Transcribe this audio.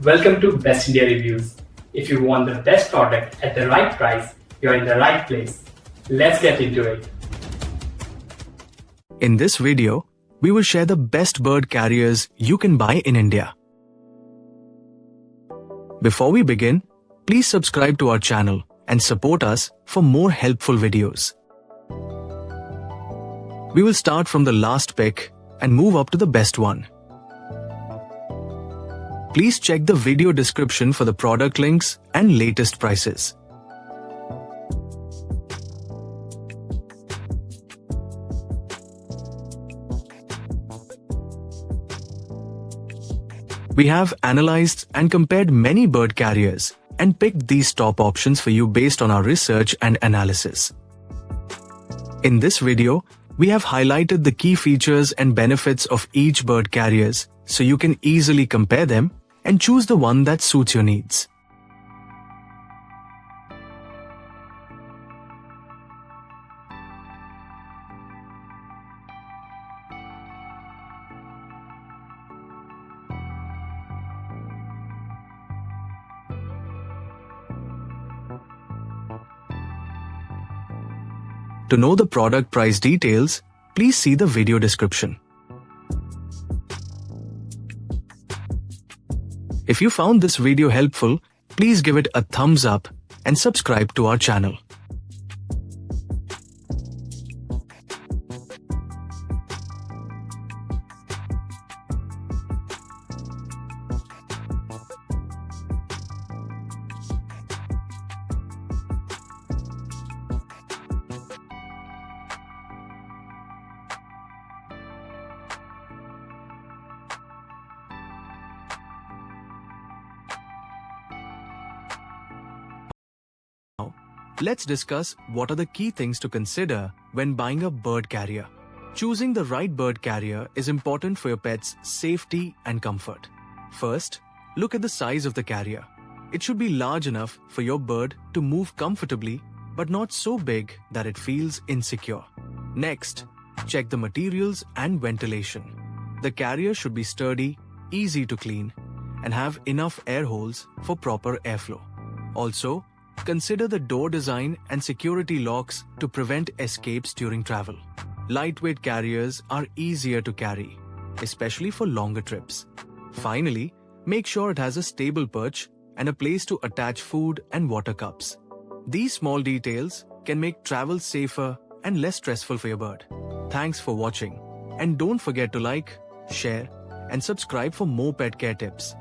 Welcome to Best India Reviews. If you want the best product at the right price, you're in the right place. Let's get into it. In this video, we will share the best bird carriers you can buy in India. Before we begin, please subscribe to our channel and support us for more helpful videos. We will start from the last pick and move up to the best one. Please check the video description for the product links and latest prices. We have analyzed and compared many bird carriers and picked these top options for you based on our research and analysis. In this video, we have highlighted the key features and benefits of each bird carriers so you can easily compare them and choose the one that suits your needs. To know the product price details, please see the video description. If you found this video helpful, please give it a thumbs up and subscribe to our channel. Let's discuss what are the key things to consider when buying a bird carrier. Choosing the right bird carrier is important for your pet's safety and comfort. First, look at the size of the carrier. It should be large enough for your bird to move comfortably, but not so big that it feels insecure. Next, check the materials and ventilation. The carrier should be sturdy, easy to clean, and have enough air holes for proper airflow. Also, consider the door design and security locks to prevent escapes during travel. Lightweight carriers are easier to carry, especially for longer trips. Finally, make sure it has a stable perch and a place to attach food and water cups. These small details can make travel safer and less stressful for your bird. Thanks for watching, and don't forget to like, share, and subscribe for more pet care tips.